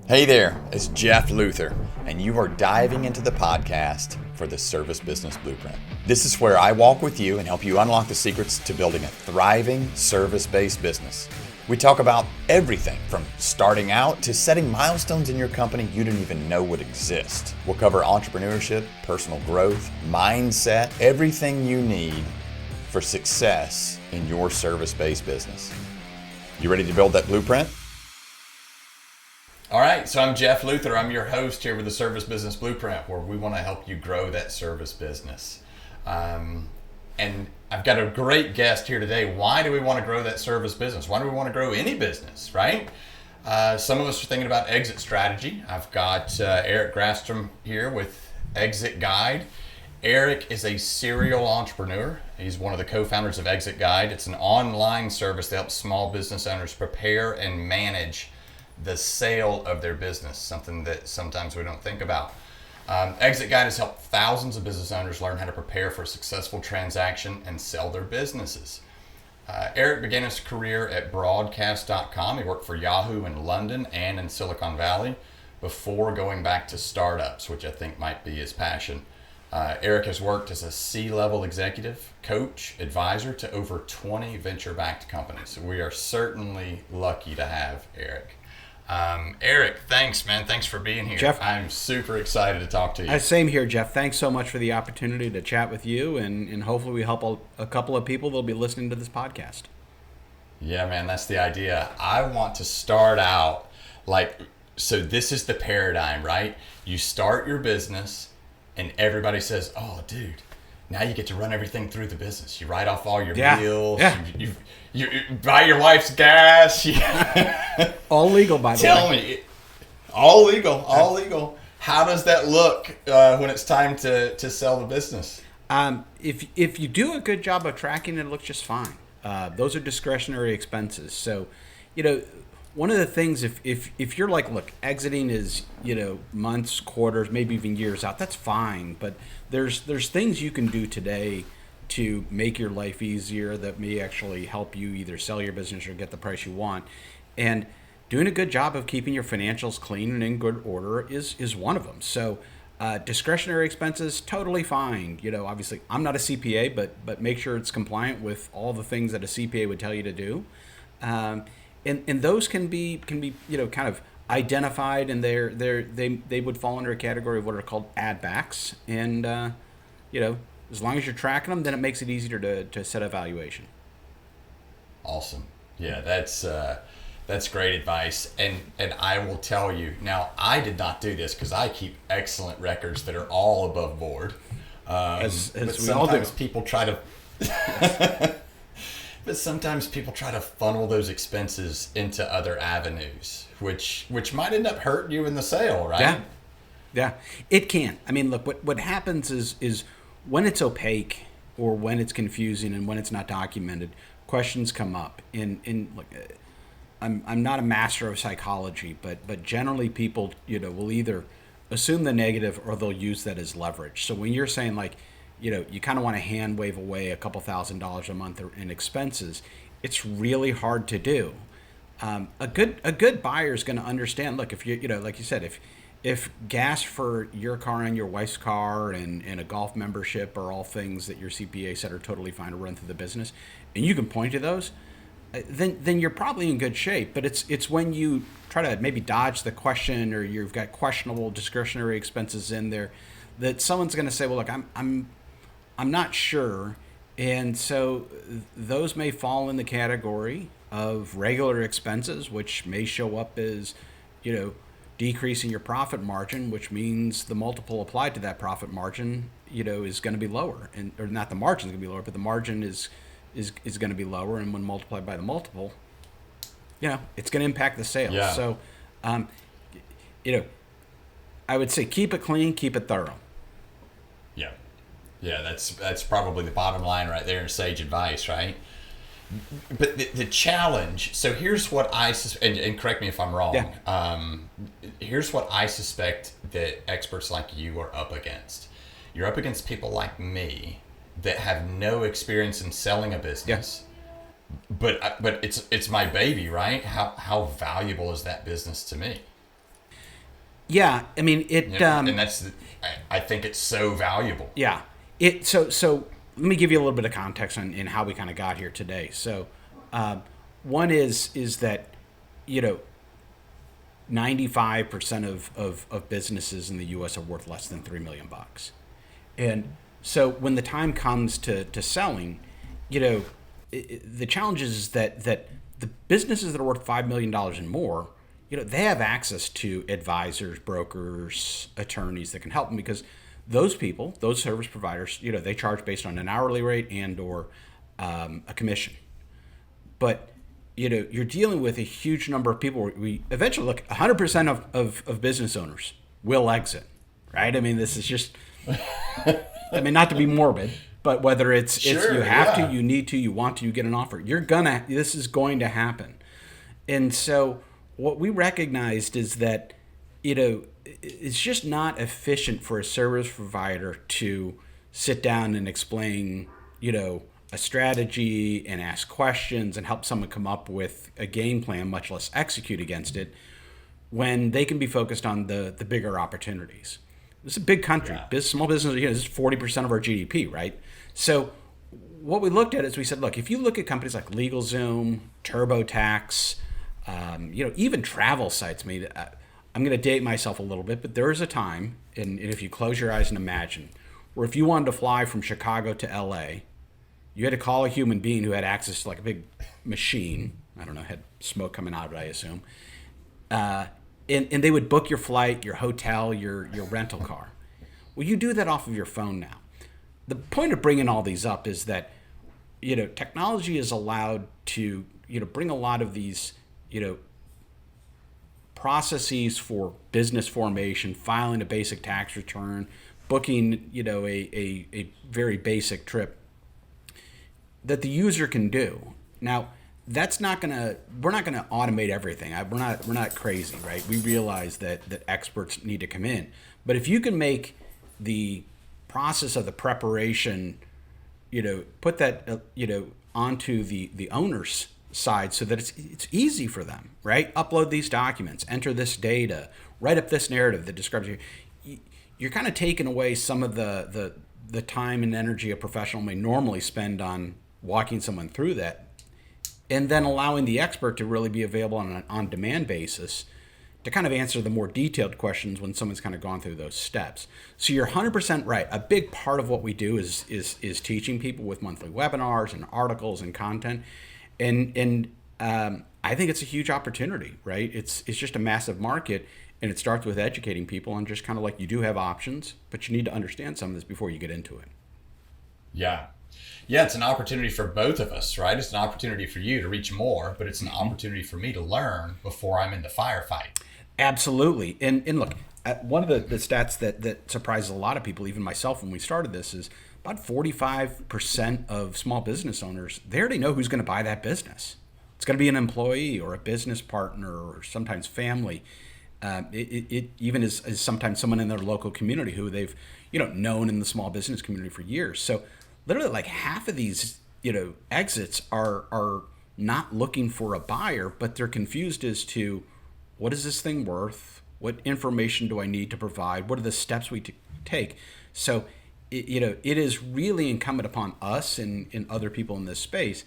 Hey there, it's Jeff Luther, and you are diving into the podcast for the Service Business Blueprint. This is where I walk with you and help you unlock the secrets to building a thriving service-based business. We talk about everything from starting out to setting milestones in your company you didn't even know would exist. We'll cover entrepreneurship, personal growth, mindset, everything you need for success in your service-based business. You ready to build that blueprint? All right, so I'm Jeff Luther. I'm your host here with the Service Business Blueprint, where we want to help you grow that service business. And I've got a great guest here today. Why do we want to grow that service business? Why do we want to grow any business, right? Some of us are thinking about exit strategy. I've got Eric Grafstrom here with Exitguide. Eric is a serial entrepreneur. He's one of the co-founders of Exitguide. It's an online service that helps small business owners prepare and manage the sale of their business, something that sometimes we don't think about. Exitguide has helped thousands of business owners learn how to prepare for a successful transaction and sell their businesses. Eric began his career at broadcast.com. He worked for Yahoo in London and in Silicon Valley before going back to startups, which I think might be his passion. Eric has worked as a C-level executive, coach, advisor to over 20 venture-backed companies. We are certainly lucky to have Eric. Eric, thanks, man. Thanks for being here. Jeff, I'm super excited to talk to you. Same here, Jeff. Thanks so much for the opportunity to chat with you, and hopefully we help a couple of people that'll be listening to this podcast. Yeah, man, that's the idea. I want to start out so this is the paradigm, right? You start your business and everybody says, oh, dude, now you get to run everything through the business. You write off all your bills. Yeah. You buy your wife's gas. All legal, by the way. Tell me, all legal. How does that look when it's time to sell the business? If you do a good job of tracking it, it looks just fine. Those are discretionary expenses. So, one of the things, if you're like, look, exiting is, months, quarters, maybe even years out, that's fine. But there's things you can do today to make your life easier that may actually help you either sell your business or get the price you want. And doing a good job of keeping your financials clean and in good order is one of them. So discretionary expenses, totally fine. Obviously I'm not a CPA, but make sure it's compliant with all the things that a CPA would tell you to do. And those can be kind of identified, and they would fall under a category of what are called add backs. And as long as you're tracking them, then it makes it easier to set a valuation. Awesome. Yeah, that's great advice. And I will tell you, now I did not do this because I keep excellent records that are all above board. As but we all do. sometimes people try to but sometimes people try to funnel those expenses into other avenues, which might end up hurting you in the sale, right? Yeah, it can. I mean, look, what happens is when it's opaque or when it's confusing and when it's not documented, questions come up. Look, I'm not a master of psychology, but generally people will either assume the negative or they'll use that as leverage. So when you're saying you kind of want to hand wave away a couple $1,000s a month in expenses, it's really hard to do. A good buyer is going to understand. Look, if like you said, if gas for your car and your wife's car and a golf membership are all things that your CPA said are totally fine to run through the business, and you can point to those, then you're probably in good shape. But it's when you try to maybe dodge the question, or you've got questionable discretionary expenses in there, that someone's going to say, well, look, I'm not sure. And so those may fall in the category of regular expenses, which may show up as, decreasing your profit margin, which means the multiple applied to that profit margin, is going to be lower, or not the margin is going to be lower, but the margin is going to be lower. And when multiplied by the multiple, it's going to impact the sales. Yeah. So, I would say keep it clean, keep it thorough. Yeah, that's probably the bottom line right there in sage advice, right? But the challenge, so here's what and correct me if I'm wrong. Yeah. Here's what I suspect that experts like you are up against. You're up against people like me that have no experience in selling a business. Yeah. But it's my baby, right? How valuable is that business to me? Yeah, I mean it. And that's, I think it's so valuable. Yeah, it. So let me give you a little bit of context on in how we kind of got here today. So, one is that, 95% of businesses in the U.S. are worth less than $3 million, and so when the time comes to selling, the challenge is that the businesses that are worth $5 million and more, they have access to advisors, brokers, attorneys that can help them, because those people, those service providers, they charge based on an hourly rate and or a commission. But you're dealing with a huge number of people. We eventually look 100% of business owners will exit, right? I mean, this is just, I mean, not to be morbid, but whether it's Sure, you have yeah. to, you need to, you want to, you get an offer, this is going to happen. And so what we recognized is that, it's just not efficient for a service provider to sit down and explain, a strategy and ask questions and help someone come up with a game plan, much less execute against it, when they can be focused on the bigger opportunities. This is a big country. Yeah. Small business, this is 40% of our GDP, right? So what we looked at is we said, look, if you look at companies like LegalZoom, TurboTax, even travel sites. I mean, I'm going to date myself a little bit, but there is a time, and if you close your eyes and imagine, where if you wanted to fly from Chicago to LA, you had to call a human being who had access to like a big machine. I don't know, had smoke coming out of it, I assume. And they would book your flight, your hotel, your rental car. Well, you do that off of your phone now. The point of bringing all these up is that, technology is allowed to, bring a lot of these, processes for business formation, filing a basic tax return, booking, a very basic trip that the user can do. Now, we're not gonna automate everything. We're not crazy, right? We realize that experts need to come in. But if you can make the process of the preparation, put that, onto the owner's side so that it's easy for them, right? Upload these documents, enter this data, write up this narrative that describes you're kind of taking away some of the time and energy a professional may normally spend on walking someone through that, and then allowing the expert to really be available on an on-demand basis to kind of answer the more detailed questions when someone's kind of gone through those steps. So you're 100% right. A big part of what we do is teaching people with monthly webinars and articles and content, and I think it's a huge opportunity, right? It's just a massive market, and it starts with educating people on just kind of like, you do have options, but you need to understand some of this before you get into it. Yeah. Yeah, it's an opportunity for both of us, right? It's an opportunity for you to reach more, but it's an opportunity for me to learn before I'm in the firefight. Absolutely. And look, one of the stats that surprises a lot of people, even myself when we started this, is about 45% of small business owners, they already know who's going to buy that business. It's going to be an employee or a business partner or sometimes family. It even is sometimes someone in their local community who they've known in the small business community for years. So literally like half of these exits are not looking for a buyer, but they're confused as to what is this thing worth, what information do I need to provide, what are the steps we take. So it is really incumbent upon us and other people in this space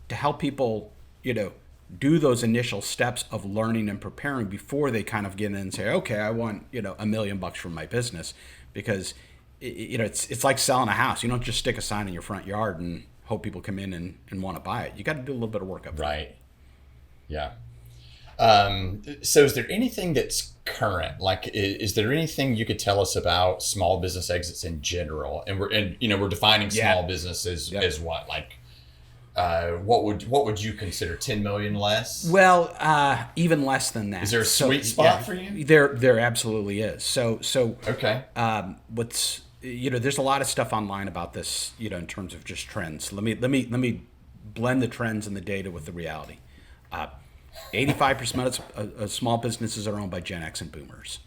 to help people do those initial steps of learning and preparing before they kind of get in and say, okay, I want $1 million from my business, because it's like selling a house. You don't just stick a sign in your front yard and hope people come in and want to buy it. You got to do a little bit of work up front. Right. Yeah. So is there anything that's current? Like, is there anything you could tell us about small business exits in general? And we're defining small business as what? Like, what would you consider 10 million less? Well, even less than that. Is there a sweet spot for you? There absolutely is. So okay. There's a lot of stuff online about this, in terms of just trends. Let me blend the trends and the data with the reality. 85% of small businesses are owned by Gen X and Boomers.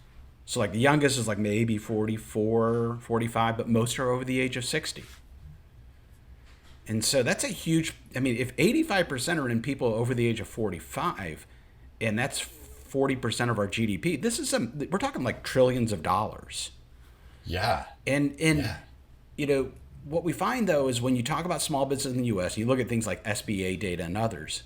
So like the youngest is like maybe 44, 45, but most are over the age of 60. And so that's a huge, if 85% are in people over the age of 45, and that's 40% of our GDP. We're talking like trillions of dollars. Yeah. And what we find though is when you talk about small business in the US, you look at things like SBA data and others,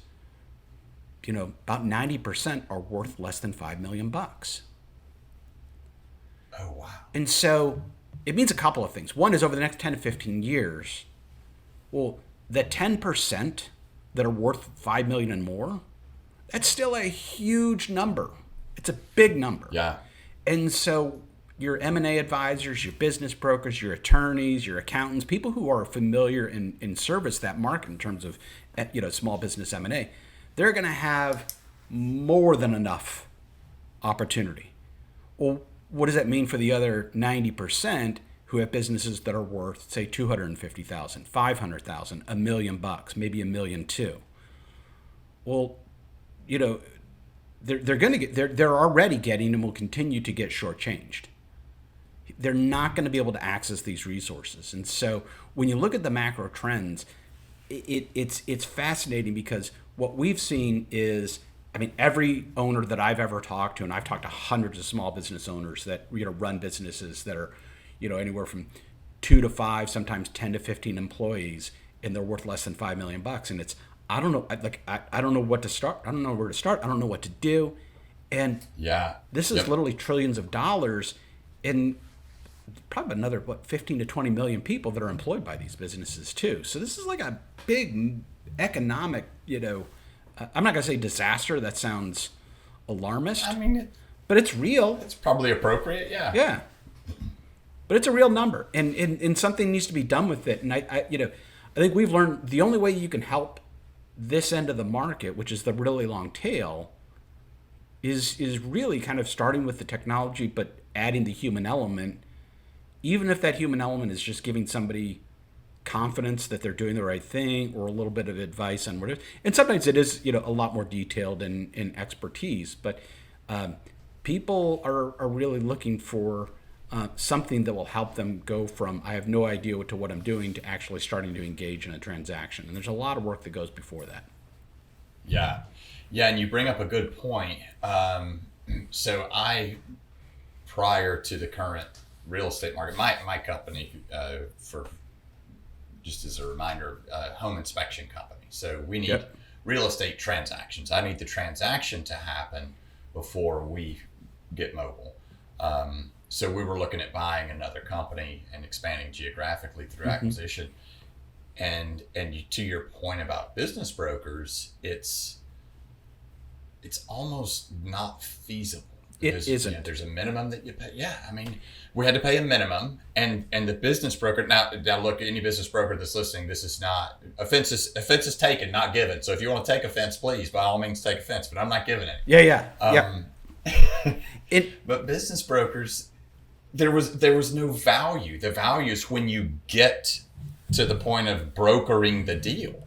about 90% are worth less than $5 million. Oh, wow. And so it means a couple of things. One is over the next 10 to 15 years, well, the 10% that are worth 5 million and more, that's still a huge number. It's a big number. Yeah. And so your M&A advisors, your business brokers, your attorneys, your accountants, people who are familiar and service that market in terms of small business M&A, they're going to have more than enough opportunity. Well, what does that mean for the other 90% who have businesses that are worth, say, $250,000, $500,000, $1 million, maybe $1 million too? Well, they're going to get, they're already getting and will continue to get shortchanged. They're not going to be able to access these resources. And so when you look at the macro trends, it's fascinating because what we've seen is, every owner that I've ever talked to, and I've talked to hundreds of small business owners that run businesses that are, anywhere from 2 to 5, sometimes 10 to 15 employees, and they're worth less than $5 million. And it's, I don't know, I don't know what to start. I don't know where to start. I don't know what to do. And this is literally trillions of dollars, and probably another 15 to 20 million people that are employed by these businesses too. So this is like a big economic, I'm not going to say disaster. That sounds alarmist. But it's real. It's probably appropriate. Yeah. Yeah. But it's a real number, and something needs to be done with it. And I think we've learned the only way you can help this end of the market, which is the really long tail, is really kind of starting with the technology, but adding the human element, even if that human element is just giving somebody confidence that they're doing the right thing or a little bit of advice on what it is. And sometimes it is, a lot more detailed in expertise, but people are really looking for something that will help them go from I have no idea to what I'm doing to actually starting to engage in a transaction. And there's a lot of work that goes before that. Yeah. Yeah, and you bring up a good point. So prior to the current real estate market, my company, for just as a reminder, home inspection company. So we need real estate transactions. I need the transaction to happen before we get mobile. So we were looking at buying another company and expanding geographically through acquisition. And to your point about business brokers, it's almost not feasible. It isn't. There's a minimum that you pay. Yeah, we had to pay a minimum, and the business broker now look, any business broker that's listening, this is not offense is taken, not given. So if you want to take offense, please by all means take offense, but I'm not giving it. Yeah. But business brokers, there was no value. The value is when you get to the point of brokering the deal.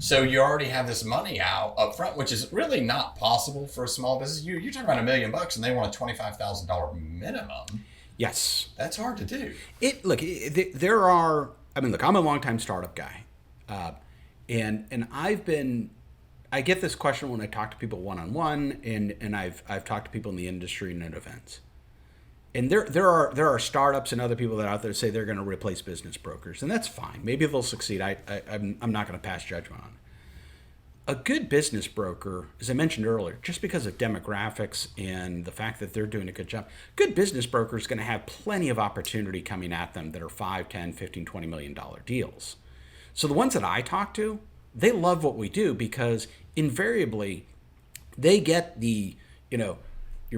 So you already have this money out up front, which is really not possible for a small business. You're talking about $1 million and they want a $25,000 minimum. Yes. That's hard to do. There are, I'm a longtime startup guy. And I get this question when I talk to people one-on-one, and I've talked to people in the industry and at events. And there are startups and other people that are out there say they're going to replace business brokers, and that's fine. Maybe they'll succeed. I'm not going to pass judgment on it. A good business broker, as I mentioned earlier, just because of demographics and the fact that they're doing a good job, good business broker is going to have plenty of opportunity coming at them that are $5, $10, $15, $20 million deals. So the ones that I talk to, they love what we do because invariably they get the, your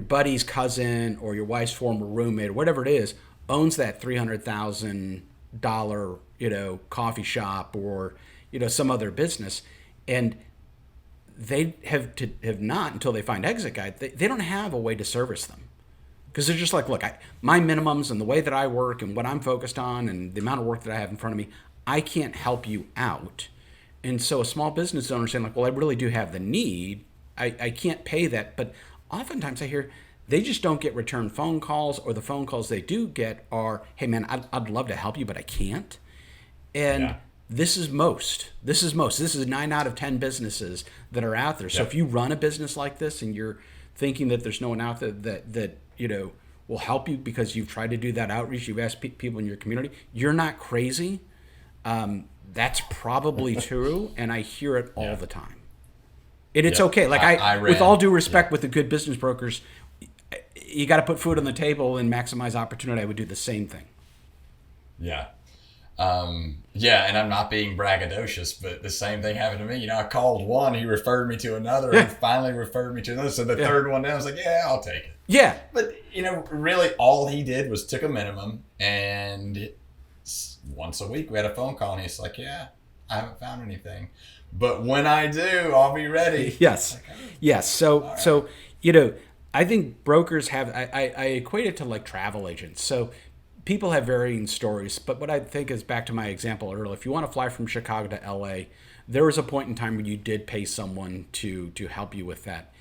buddy's cousin or your wife's former roommate or whatever it is owns that $300,000, coffee shop or, some other business. And they have not, until they find Exitguide, they don't have a way to service them. Because they're just like, look, my minimums and the way that I work and what I'm focused on and the amount of work that I have in front of me, I can't help you out. And so a small business owner saying like, well, I really do have the need. I can't pay that. But oftentimes I hear they just don't get return phone calls, or the phone calls they do get are, hey man, I'd love to help you, but I can't. And this is most. This is 9 out of 10 businesses that are out there. So if you run a business like this and you're thinking that there's no one out there that will help you because you've tried to do that outreach. You've asked people in your community. You're not crazy. That's probably true, and I hear it all the time. And it's okay. Like I with all due respect, with the good business brokers, you got to put food on the table and maximize opportunity. I would do the same thing. Yeah. And I'm not being braggadocious, but the same thing happened to me. I called one, he referred me to another, and finally referred me to another. So the third one down, I was like, yeah, I'll take it. Yeah. But, really all he did was took a minimum, and once a week we had a phone call, and he's like, yeah, I haven't found anything. But when I do, I'll be ready. Yes. Like, oh. Yes. So, I think brokers have, I equate it to like travel agents. So people have varying stories, but what I think is back to my example earlier. If you want to fly from Chicago to LA, there was a point in time when you did pay someone to help you with that.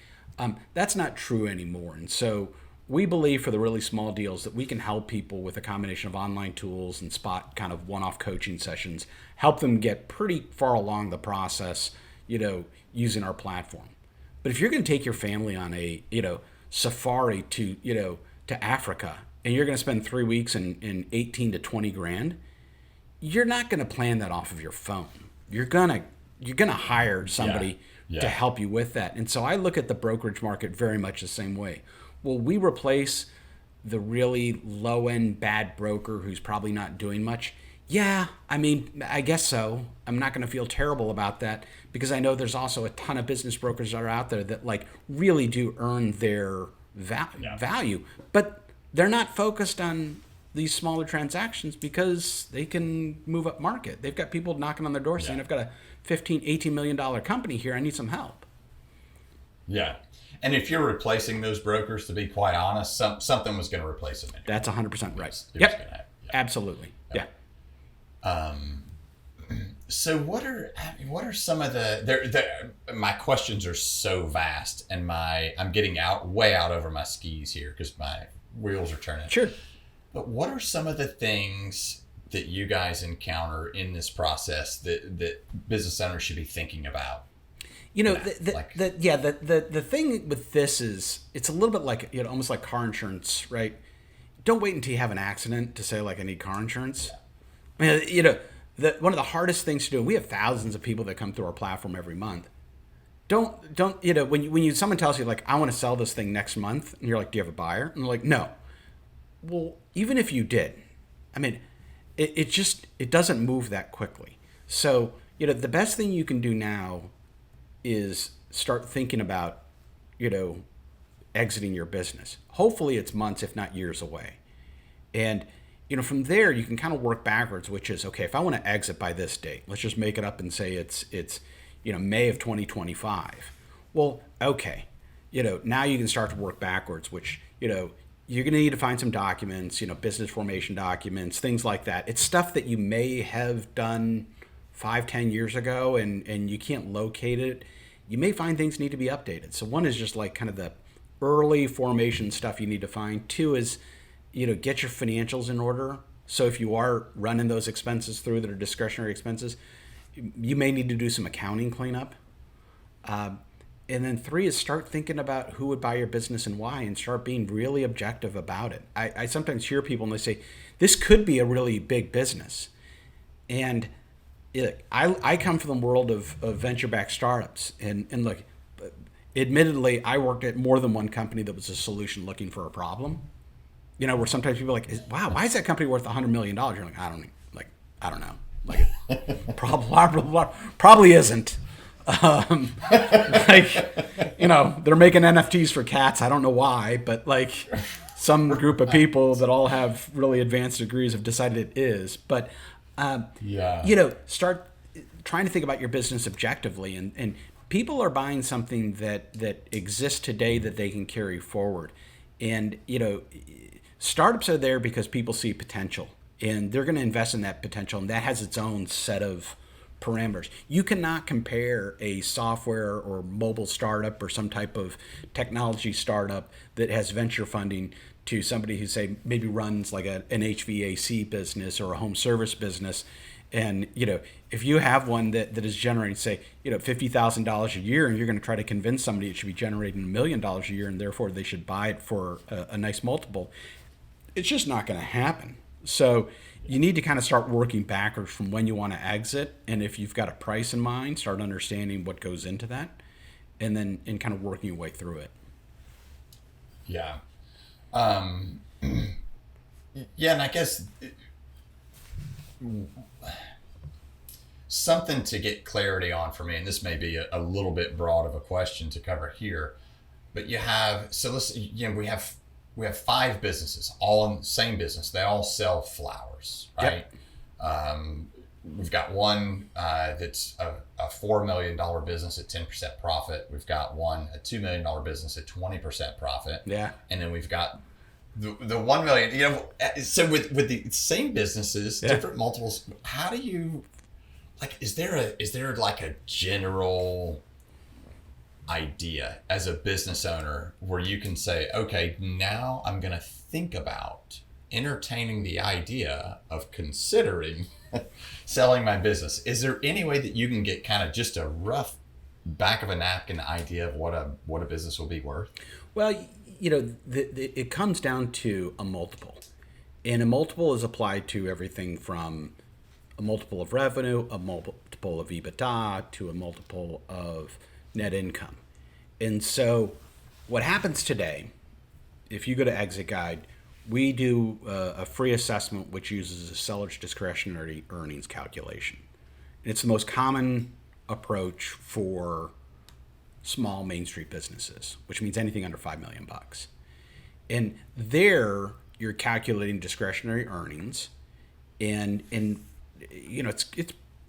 That's not true anymore. And so we believe for the really small deals that we can help people with a combination of online tools and spot kind of one-off coaching sessions, help them get pretty far along the process, using our platform. But if you're going to take your family on a, safari to Africa, and you're going to spend 3 weeks in 18 to 20 grand, you're not going to plan that off of your phone. You're going to hire somebody to help you with that. And so I look at the brokerage market very much the same way. Will we replace the really low-end bad broker who's probably not doing much? Yeah, I guess so. I'm not going to feel terrible about that because I know there's also a ton of business brokers that are out there that like really do earn their value. But they're not focused on these smaller transactions because they can move up market. They've got people knocking on their door saying, I've got a $15, $18 million company here. I need some help. Yeah. And if you're replacing those brokers, to be quite honest, something was going to replace them. Anyway. That's 100% right. It was going to happen. Yeah. Absolutely. Yeah. So what are some of my questions are so vast, and I'm getting way out over my skis here because my wheels are turning. Sure. But what are some of the things that you guys encounter in this process that business owners should be thinking about? The thing with this is it's a little bit like, almost like car insurance, right? Don't wait until you have an accident to say like, I need car insurance. Yeah. One of the hardest things to do, we have thousands of people that come through our platform every month. Don't when someone tells you like, I want to sell this thing next month, and you're like, do you have a buyer? And they're like, no. Well, even if you did, it doesn't move that quickly. So, the best thing you can do now is start thinking about, exiting your business. Hopefully it's months, if not years away. And, from there you can kind of work backwards, which is, okay, if I want to exit by this date, let's just make it up and say it's May of 2025. Well, okay. Now you can start to work backwards, which, you're going to need to find some documents, business formation documents, things like that. It's stuff that you may have done 5-10 years ago and you can't locate it. You may find things need to be updated. So one is just like kind of the early formation stuff you need to find. Two is, get your financials in order. So if you are running those expenses through that are discretionary expenses, you may need to do some accounting cleanup. And then 3 is start thinking about who would buy your business and why, and start being really objective about it. I sometimes hear people and they say, this could be a really big business. And I come from the world of venture-backed startups. And look, admittedly, I worked at more than one company that was a solution looking for a problem. Where sometimes people are like, wow, why is that company worth $100 million? You're like, I don't know. Like, probably isn't. They're making NFTs for cats. I don't know why, but like some group of people that all have really advanced degrees have decided it is. But, start trying to think about your business objectively. And people are buying something that exists today that they can carry forward. And, startups are there because people see potential. And they're going to invest in that potential, and that has its own set of parameters. You cannot compare a software or mobile startup or some type of technology startup that has venture funding to somebody who, say, maybe runs like an HVAC business or a home service business And, if you have one that is generating, say, $50,000 a year, and you're going to try to convince somebody it should be generating $1 million a year, and therefore they should buy it for a nice multiple, it's just not going to happen. So you need to kind of start working backwards from when you want to exit. And if you've got a price in mind, start understanding what goes into that, and then kind of working your way through it. Yeah. Yeah, and I guess something to get clarity on for me, and this may be a little bit broad of a question to cover here, but we have 5 businesses, all in the same business. They all sell flowers, right? Yep. We've got one that's a $4 million business at 10% profit. We've got one, a $2 million business at 20% profit. Yeah. And then we've got the 1 million, so with the same businesses, different multiples, how do you, is there like a general idea as a business owner where you can say, okay, now I'm going to think about entertaining the idea of considering selling my business? Is there any way that you can get kind of just a rough back of a napkin idea of what a business will be worth? Well, it comes down to a multiple, and a multiple is applied to everything from a multiple of revenue, a multiple of EBITDA, to a multiple of net income. And so what happens today, if you go to Exitguide, we do a free assessment which uses a seller's discretionary earnings calculation. And it's the most common approach for small Main Street businesses, which means anything under $5 million. And there you're calculating discretionary earnings, and it's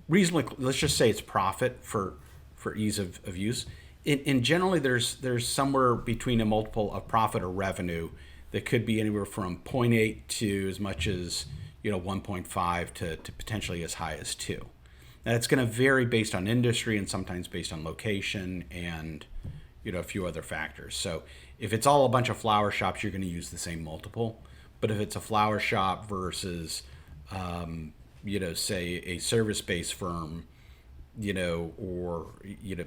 reasonably, let's just say it's profit for ease of use. And generally there's somewhere between a multiple of profit or revenue that could be anywhere from 0.8 to as much as 1.5 to potentially as high as 2. Now, it's going to vary based on industry and sometimes based on location and a few other factors. So if it's all a bunch of flower shops, you're going to use the same multiple. But if it's a flower shop versus say a service-based firm, or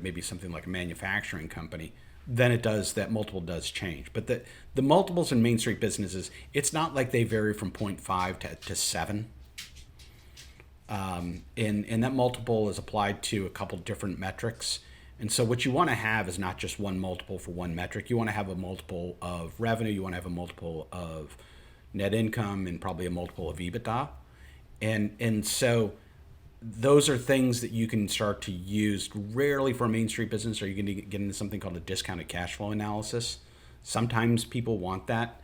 maybe something like a manufacturing company, then that multiple does change. But the multiples in Main Street businesses, it's not like they vary from 0.5 to 7. And that multiple is applied to a couple different metrics. And so what you want to have is not just one multiple for one metric. You want to have a multiple of revenue. You want to have a multiple of net income, and probably a multiple of EBITDA. And so those are things that you can start to use. Rarely for a Main Street business are you going to get into something called a discounted cash flow analysis. Sometimes people want that.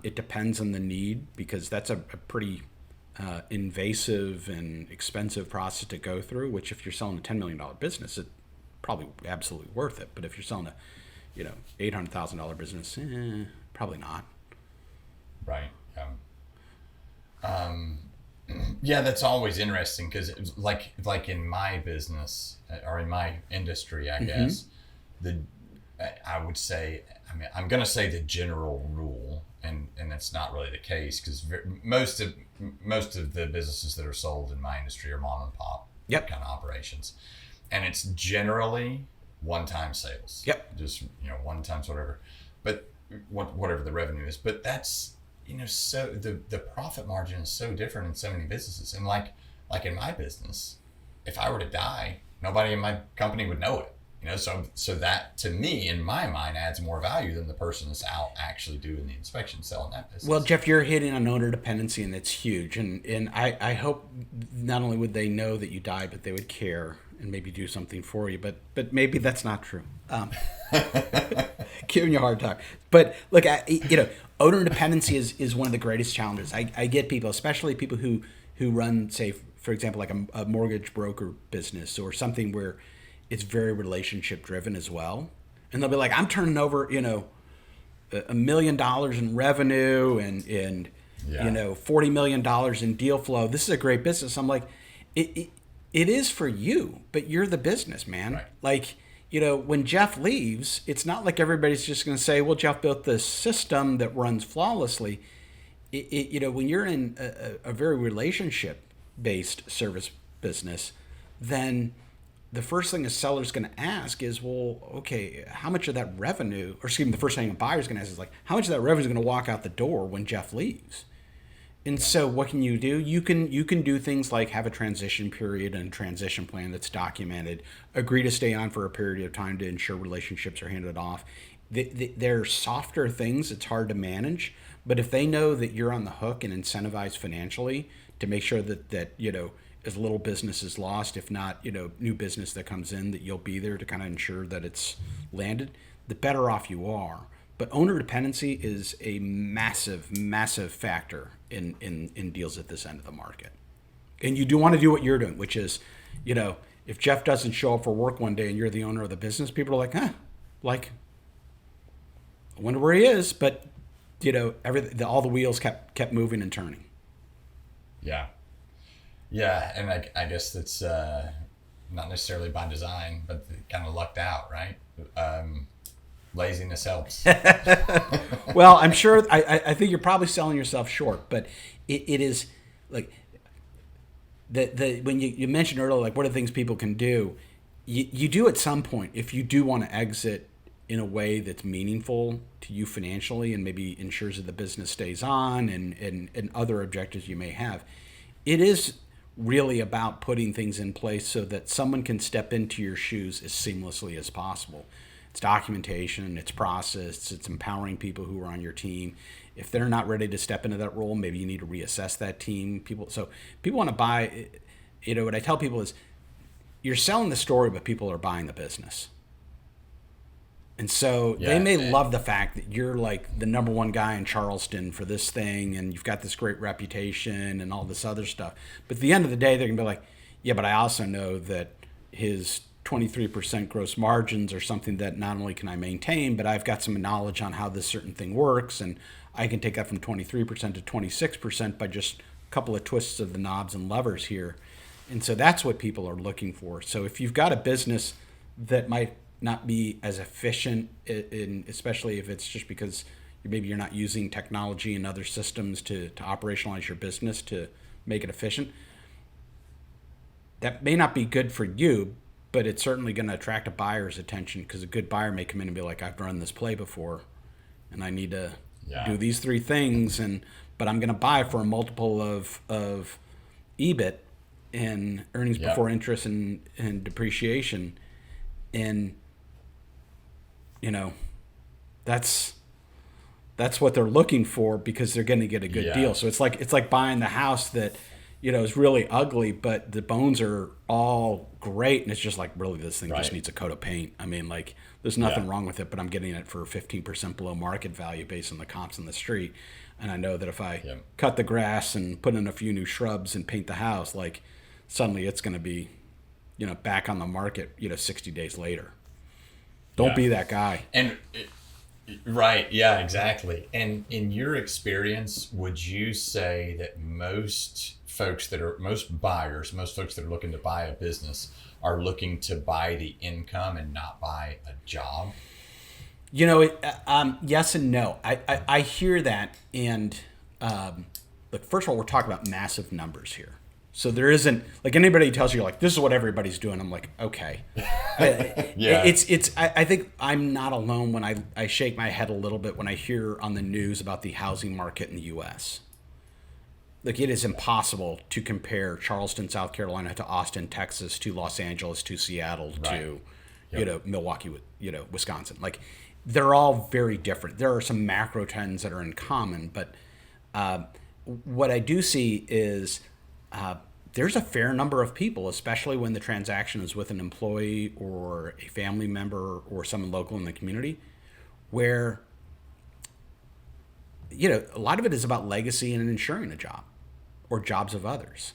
It depends on the need, because that's a pretty invasive and expensive process to go through, which if you're selling a $10 million business, it's probably absolutely worth it. But if you're selling a $800,000 business, probably not. Right. Yeah, that's always interesting, because like in my business or in my industry, I guess, I would say, I'm going to say the general rule, and that's not really the case, because most of the businesses that are sold in my industry are mom and pop kind of operations, and it's generally one-time sales. Yep. Just one times whatever, but whatever the revenue is. But that's so the profit margin is so different in so many businesses, and like in my business, if I were to die, nobody in my company would know it. So that, to me, in my mind, adds more value than the person that's out actually doing the inspection, selling that business. Well, Jeff, you're hitting on owner dependency, and that's huge. And I hope not only would they know that you died, but they would care and maybe do something for you. But maybe that's not true. Giving you a hard time. But look, owner dependency is one of the greatest challenges. I get people, especially people who run, say, for example, like a mortgage broker business or something where it's very relationship driven as well. And they'll be like, I'm turning over, $1 million in revenue and $40 million in deal flow. This is a great business. I'm like, it is for you, but you're the business, man. Right. Like, when Jeff leaves, it's not like everybody's just going to say, well, Jeff built this system that runs flawlessly. When you're in a very relationship based service business, then the first thing a seller's going to ask is, well, okay, how much of that revenue, or excuse me, the first thing a buyer's going to ask is like, how much of that revenue is going to walk out the door when Jeff leaves? And so what can you do? You can do things like have a transition period and a transition plan that's documented, agree to stay on for a period of time to ensure relationships are handed off. They're softer things. It's hard to manage. But if they know that you're on the hook and incentivized financially to make sure that as little business is lost, if not, new business that comes in, that you'll be there to kind of ensure that it's landed, the better off you are. But owner dependency is a massive, massive factor in deals at this end of the market. And you do want to do what you're doing, which is, if Jeff doesn't show up for work one day and you're the owner of the business, people are like, I wonder where he is. But, all the wheels kept moving and turning. Yeah. Yeah. And I guess that's not necessarily by design, but kind of lucked out, right? Laziness helps. Well, I'm sure. I think you're probably selling yourself short, but it is like the when you mentioned earlier, like what are things people can do? You do at some point if you do want to exit in a way that's meaningful to you financially and maybe ensures that the business stays on and other objectives you may have. It is really about putting things in place so that someone can step into your shoes as seamlessly as possible. It's documentation, it's process, it's empowering people who are on your team. If they're not ready to step into that role, maybe you need to reassess that team. People want to buy, what I tell people is you're selling the story, but people are buying the business. And so they may love the fact that you're like the number one guy in Charleston for this thing and you've got this great reputation and all this other stuff. But at the end of the day, they're going to be like, yeah, but I also know that his 23% gross margins are something that not only can I maintain, but I've got some knowledge on how this certain thing works, and I can take that from 23% to 26% by just a couple of twists of the knobs and levers here. And so that's what people are looking for. So if you've got a business that might not be as efficient, especially if it's just because maybe you're not using technology and other systems to operationalize your business to make it efficient, that may not be good for you, but it's certainly going to attract a buyer's attention because a good buyer may come in and be like, I've run this play before and I need to do these three things, but I'm going to buy for a multiple of EBIT and earnings before interest and depreciation. And, that's what they're looking for because they're going to get a good deal. So it's like buying the house that, is really ugly, but the bones are all great. And it's just like, really, this thing just needs a coat of paint. I mean, like, there's nothing wrong with it, but I'm getting it for 15% below market value based on the comps in the street. And I know that if I cut the grass and put in a few new shrubs and paint the house, like, suddenly it's going to be, back on the market, 60 days later. Don't be that guy. And right. Yeah, exactly. And in your experience, would you say that most buyers, most folks that are looking to buy a business are looking to buy the income and not buy a job? Yes and no. I hear that. And look, first of all, we're talking about massive numbers here. So there isn't, like, anybody tells you, like, this is what everybody's doing. I'm like, okay. I think I'm not alone when I shake my head a little bit when I hear on the news about the housing market in the U.S. Like, it is impossible to compare Charleston, South Carolina to Austin, Texas, to Los Angeles, to Seattle, to, Milwaukee, Wisconsin. Like, they're all very different. There are some macro trends that are in common, but what I do see is there's a fair number of people, especially when the transaction is with an employee or a family member or someone local in the community, where, a lot of it is about legacy and ensuring a job or jobs of others.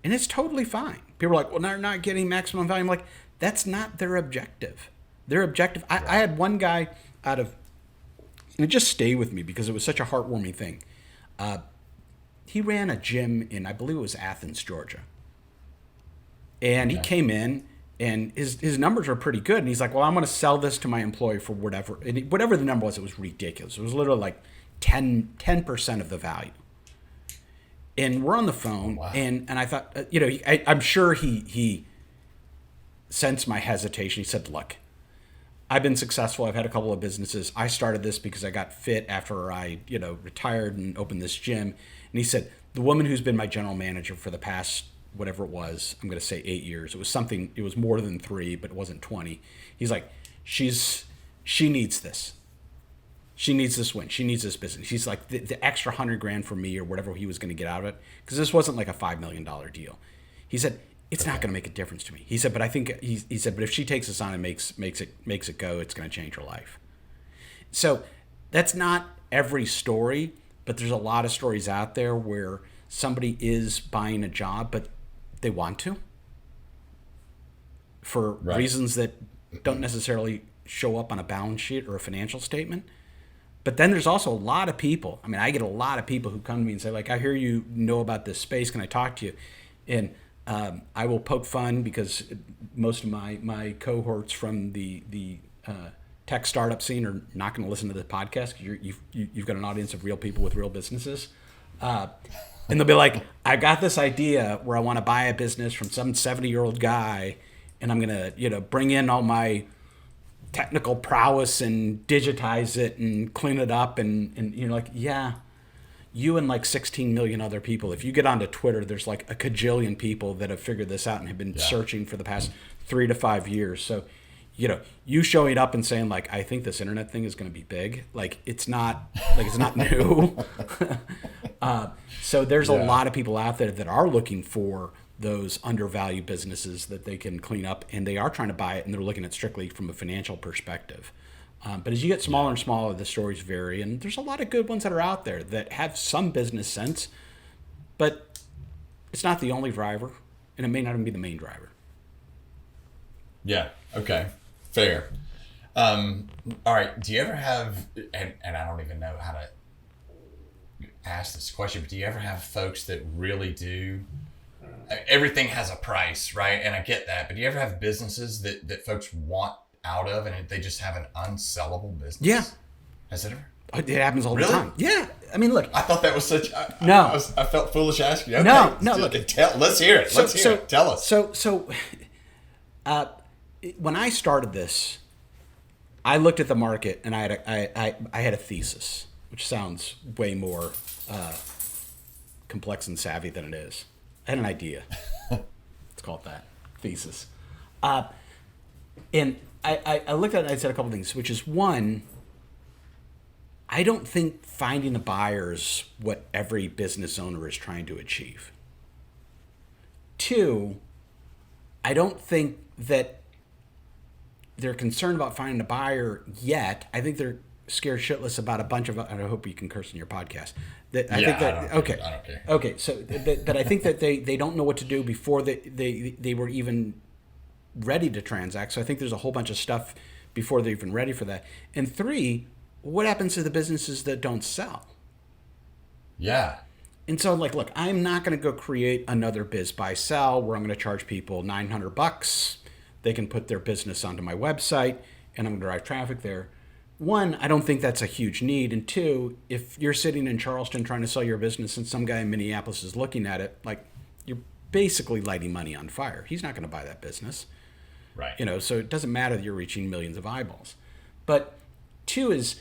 And it's totally fine. People are like, well, they're not getting maximum value. I'm like, that's not their objective. Their objective, I had one guy and it just stayed with me because it was such a heartwarming thing. He ran a gym in, I believe it was Athens, Georgia. And he came in and his numbers were pretty good. And he's like, well, I'm going to sell this to my employee for whatever. And whatever the number was, it was ridiculous. It was literally like 10% of the value. And we're on the phone, Wow. and I thought, I'm sure he sensed my hesitation. He said, "Look, I've been successful. I've had a couple of businesses. I started this because I got fit after I, retired and opened this gym." And he said, "The woman who's been my general manager for the past, whatever it was, I'm going to say 8 years. It was more than 3, but it wasn't 20. He's like, she needs this. She needs this win. She needs this business." He's like, the extra $100,000 for me or whatever he was going to get out of it, because this wasn't like a $5 million deal. He said, "It's not going to make a difference to me." He said, "But I think," he said, "but if she takes this on and makes it go, it's going to change her life." So that's not every story, but there's a lot of stories out there where somebody is buying a job, but they want to for reasons that don't necessarily show up on a balance sheet or a financial statement. But then there's also a lot of people. I mean, I get a lot of people who come to me and say, like, "I hear you know about this space. Can I talk to you?" And I will poke fun because most of my cohorts from the tech startup scene are not going to listen to the podcast, because you've got an audience of real people with real businesses. And they'll be like, "I got this idea where I want to buy a business from some 70-year-old guy, and I'm going to bring in all my technical prowess and digitize it and clean it up." And you're like, "Yeah, you and like 16 million other people. If you get onto Twitter, there's like a cajillion people that have figured this out and have been searching for the past 3 to 5 years. So, you showing up and saying like, 'I think this internet thing is going to be big,' like it's not new." So there's a lot of people out there that are looking for those undervalued businesses that they can clean up, and they are trying to buy it, and they're looking at strictly from a financial perspective. But as you get smaller and smaller, the stories vary, and there's a lot of good ones that are out there that have some business sense, but it's not the only driver, and it may not even be the main driver. Yeah. Okay. Fair. All right. Do you ever have, and I don't even know how to ask this question, but do you ever have folks that really do, everything has a price, right? And I get that, but do you ever have businesses that folks want out of, and they just have an unsellable business? Yeah. Has it ever? It happens all the time. Yeah. I mean, look. I thought that was such. No. I felt foolish asking you. Okay, No. Look. Let's hear it. Let's hear it. Tell us. So, when I started this, I looked at the market and I had a thesis, which sounds way more complex and savvy than it is. I had an idea. Let's call it that. Thesis. And I looked at it and I said a couple things, which is, one, I don't think finding a buyer is what every business owner is trying to achieve. 2, I don't think that they're concerned about finding a buyer yet. I think they're scared shitless about a bunch of, and I hope you can curse in your podcast. I don't care. Okay, so but I think that they don't know what to do before they were even ready to transact. So I think there's a whole bunch of stuff before they're even ready for that. And 3, what happens to the businesses that don't sell? Yeah. And so, like, look, I'm not going to go create another biz buy sell where I'm going to charge people $900. They can put their business onto my website, and I'm going to drive traffic there. 1, I don't think that's a huge need. And 2, if you're sitting in Charleston trying to sell your business and some guy in Minneapolis is looking at it, like, you're basically lighting money on fire. He's not going to buy that business. Right. So it doesn't matter that you're reaching millions of eyeballs. But 2 is,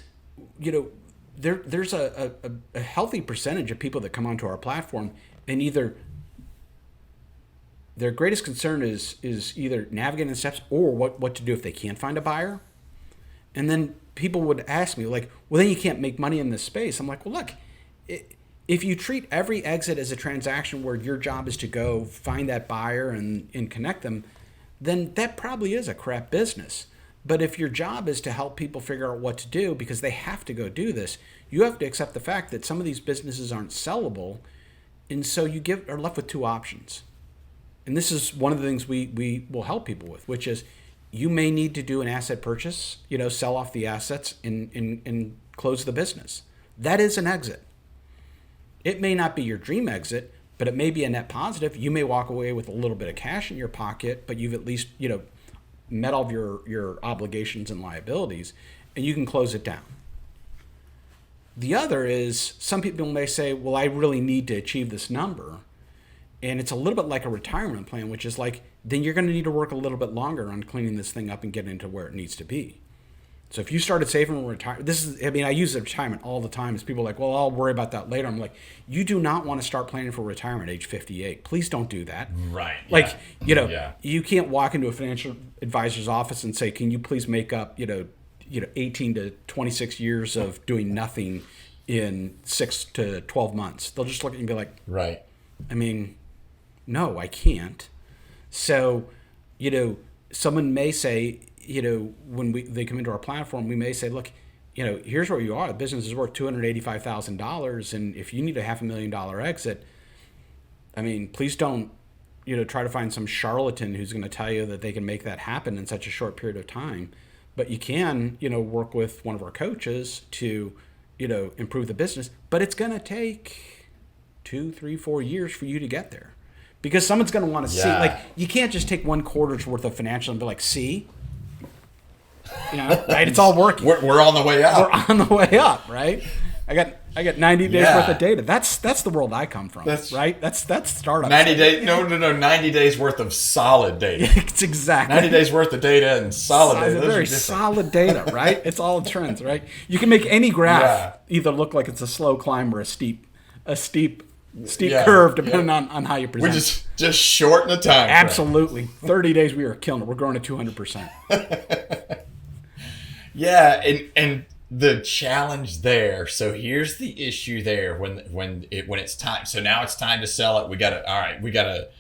there's a healthy percentage of people that come onto our platform, and either their greatest concern is either navigating the steps or what to do if they can't find a buyer. And then people would ask me, like, "Well, then you can't make money in this space." I'm like, "Well, look, if you treat every exit as a transaction where your job is to go find that buyer and connect them, then that probably is a crap business. But if your job is to help people figure out what to do because they have to go do this, you have to accept the fact that some of these businesses aren't sellable, and so you are left with 2 options. And this is one of the things we will help people with, which is you may need to do an asset purchase, sell off the assets and close the business. That is an exit. It may not be your dream exit, but it may be a net positive. You may walk away with a little bit of cash in your pocket, but you've at least, met all of your obligations and liabilities, and you can close it down. The other is some people may say, well, I really need to achieve this number. And it's a little bit like a retirement plan, which is like, then you're going to need to work a little bit longer on cleaning this thing up and getting it to where it needs to be. So if you started saving for retirement, I use retirement all the time. As people are like, well, I'll worry about that later. I'm like, you do not want to start planning for retirement at age 58. Please don't do that. Right. Like, you can't walk into a financial advisor's office and say, can you please make up, 18 to 26 years of doing nothing in 6 to 12 months. They'll just look at you and be like, right. I mean, no, I can't. So, someone may say, when they come into our platform, we may say, look, here's where you are. The business is worth $285,000. And if you need a $500,000 exit, I mean, please don't, try to find some charlatan who's going to tell you that they can make that happen in such a short period of time. But you can, work with one of our coaches to, improve the business. But it's going to take 2, 3, 4 years for you to get there. Because someone's going to want to see, like, you can't just take 1 quarter's worth of financial and be like, see? Right? It's all working. We're on the way up. We're on the way up, right? I got 90 days worth of data. That's the world I come from, right? That's startup. 90 days. No. 90 days worth of solid data. It's exactly 90 days worth of data and solid data. Those very solid data, right? It's all trends, right? You can make any graph either look like it's a slow climb or a steep curve, depending on how you present. We just shorten the time. Absolutely. 30 days, we are killing it. We're growing at 200%. Yeah, and the challenge there. So here's the issue there when it's time. So now it's time to sell it. We gotta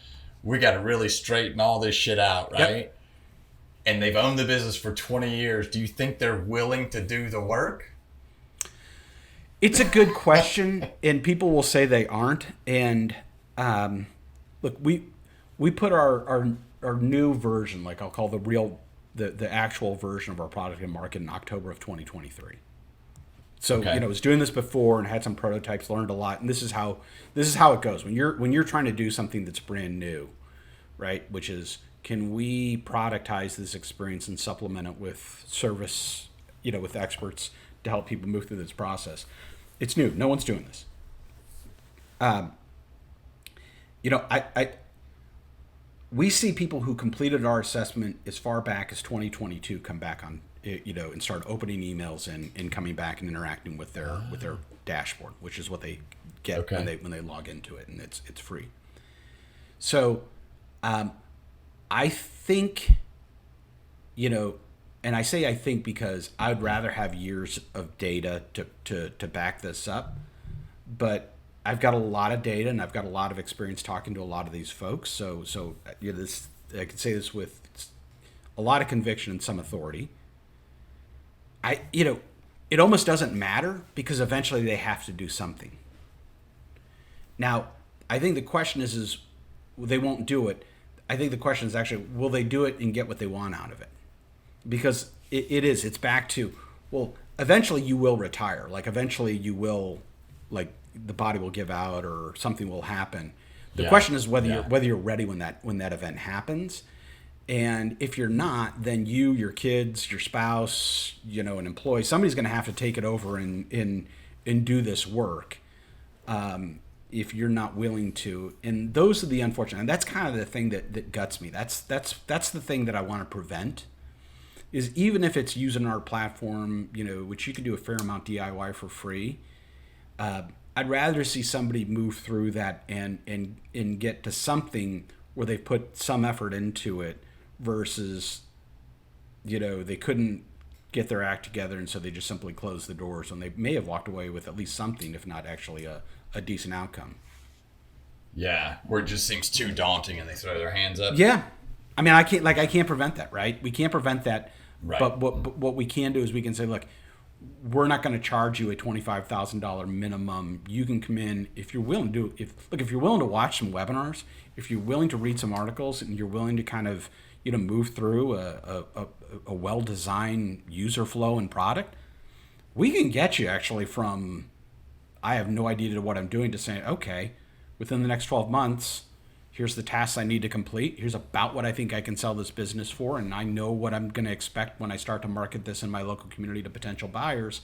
really straighten all this shit out, right? Yep. And they've owned the business for 20 years. Do you think they're willing to do the work? It's a good question, and people will say they aren't. And look, we put our new version, like I'll call the actual version of our product in market in October of 2023. So I was doing this before and had some prototypes, learned a lot, and this is how it goes when you're trying to do something that's brand new, right? Which is, can we productize this experience and supplement it with service, with experts to help people move through this process? It's new. No one's doing this. We see people who completed our assessment as far back as 2022 come back on, and start opening emails and coming back and interacting with their dashboard, which is what they get when they log into it, and it's free. So, I think, and I say I think because I'd rather have years of data to back this up, but I've got a lot of data and I've got a lot of experience talking to a lot of these folks. So this, I can say this with a lot of conviction and some authority. It almost doesn't matter because eventually they have to do something. Now, I think the question is they won't do it. I think the question is actually, will they do it and get what they want out of it? Because it's back to, well, eventually you will retire. Like eventually you will, like, the body will give out or something will happen. The question is whether you're ready when that event happens. And if you're not, then you, your kids, your spouse, an employee, somebody's going to have to take it over and do this work. If you're not willing to, and those are the unfortunate, and that's kind of the thing that guts me. That's the thing that I want to prevent. Is even if it's using our platform, which you can do a fair amount DIY for free. I'd rather see somebody move through that and get to something where they put some effort into it versus, they couldn't get their act together and so they just simply closed the doors, and they may have walked away with at least something, if not actually a decent outcome. Yeah, where it just seems too daunting and they throw their hands up. Yeah. I mean, I can't prevent that, right? We can't prevent that. Right. But what we can do is we can say, look, we're not going to charge you a $25,000 minimum. You can come in if you're willing to if you're willing to watch some webinars, if you're willing to read some articles, and you're willing to kind of move through a well-designed user flow and product, we can get you actually from I have no idea what I'm doing to saying, okay, within the next 12 months, here's the tasks I need to complete. Here's about what I think I can sell this business for. And I know what I'm going to expect when I start to market this in my local community to potential buyers.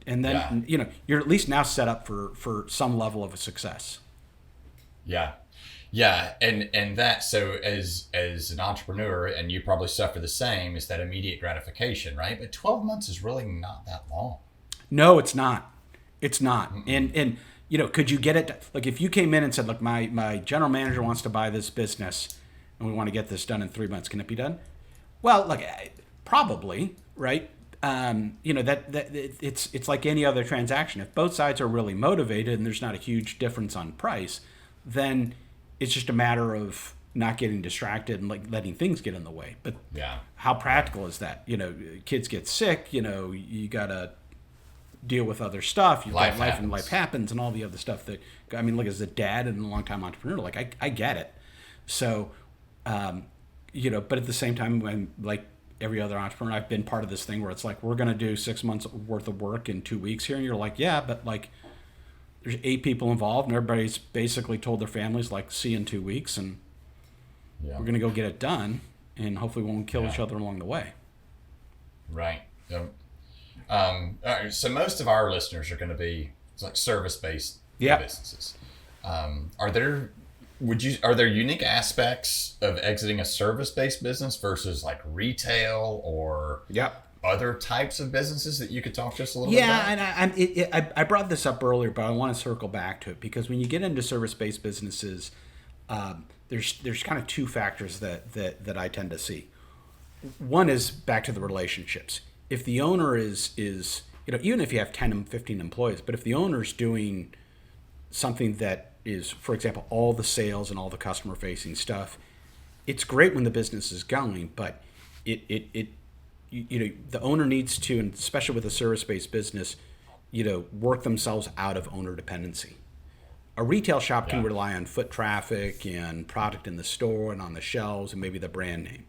And then, you're at least now set up for some level of a success. Yeah. Yeah. And that, so as an entrepreneur, and you probably suffer the same, is that immediate gratification, right? But 12 months is really not that long. No, it's not. It's not. And could you get it? Like if you came in and said, look, my general manager wants to buy this business and we want to get this done in 3 months. Can it be done? Well, look, probably, right? It's like any other transaction. If both sides are really motivated and there's not a huge difference on price, then it's just a matter of not getting distracted and like letting things get in the way. But how practical is that? Kids get sick. You gotta deal with other stuff. You've got life and life happens and all the other stuff that, I mean, look, as a dad and a longtime entrepreneur, like I get it. So, but at the same time, I'm like every other entrepreneur, I've been part of this thing where it's like, we're going to do 6 months worth of work in 2 weeks here. And you're like, yeah, but like there's 8 people involved and everybody's basically told their families like, see you in 2 weeks. And we're going to go get it done. And hopefully we won't kill each other along the way. Right. All right, so most of our listeners are going to be like service-based businesses. Are there unique aspects of exiting a service-based business versus like retail or other types of businesses that you could talk to us a little bit about? Yeah, and I brought this up earlier, but I want to circle back to it because when you get into service-based businesses, there's kind of 2 factors that I tend to see. One is back to the relationships. If the owner is even if you have 10 and 15 employees, but if the owner's doing something that is, for example, all the sales and all the customer facing stuff, it's great when the business is going, but the owner needs to, and especially with a service-based business, work themselves out of owner dependency. A retail shop can rely on foot traffic and product in the store and on the shelves and maybe the brand name.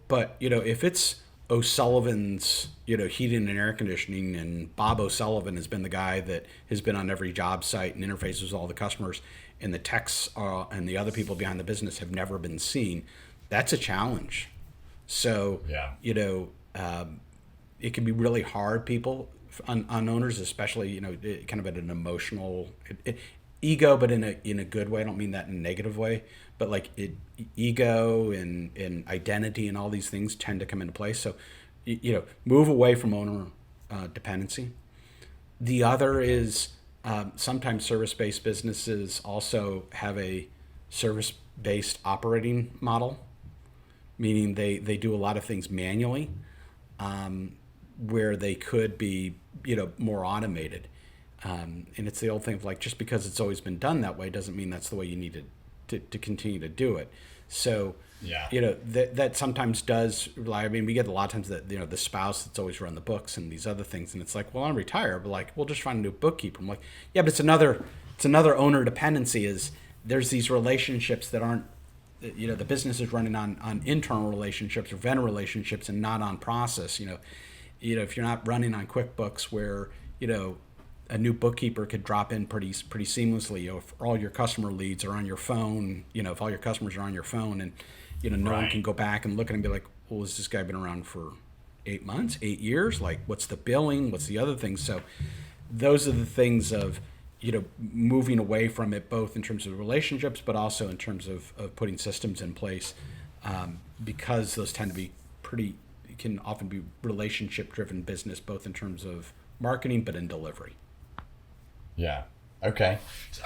But, if it's O'Sullivan's, heating and air conditioning, and Bob O'Sullivan has been the guy that has been on every job site and interfaces with all the customers, and the techs and the other people behind the business have never been seen, that's a challenge. So, it can be really hard, on owners, especially, kind of at an emotional ego, but in a good way. I don't mean that in a negative way, but like ego and identity and all these things tend to come into play. So, move away from owner dependency. The other is sometimes service-based businesses also have a service-based operating model, meaning they do a lot of things manually, where they could be, more automated. And it's the old thing of like, just because it's always been done that way doesn't mean that's the way you need to continue to do it. So, that sometimes does rely. I mean, we get a lot of times that, the spouse that's always run the books and these other things. And it's like, well, I'm retired, but like, we'll just find a new bookkeeper. I'm like, yeah, but it's another owner dependency. Is there's these relationships that aren't, the business is running on internal relationships or vendor relationships and not on process. If you're not running on QuickBooks where, a new bookkeeper could drop in pretty seamlessly. If all your customer leads are on your phone, if all your customers are on your phone, and no one can go back and look at it and be like, well, has this guy been around for 8 months, 8 years? Like, what's the billing? What's the other things? So, those are the things of moving away from it, both in terms of relationships, but also in terms of putting systems in place, because those tend to be can often be relationship-driven business, both in terms of marketing, but in delivery. Yeah. Okay.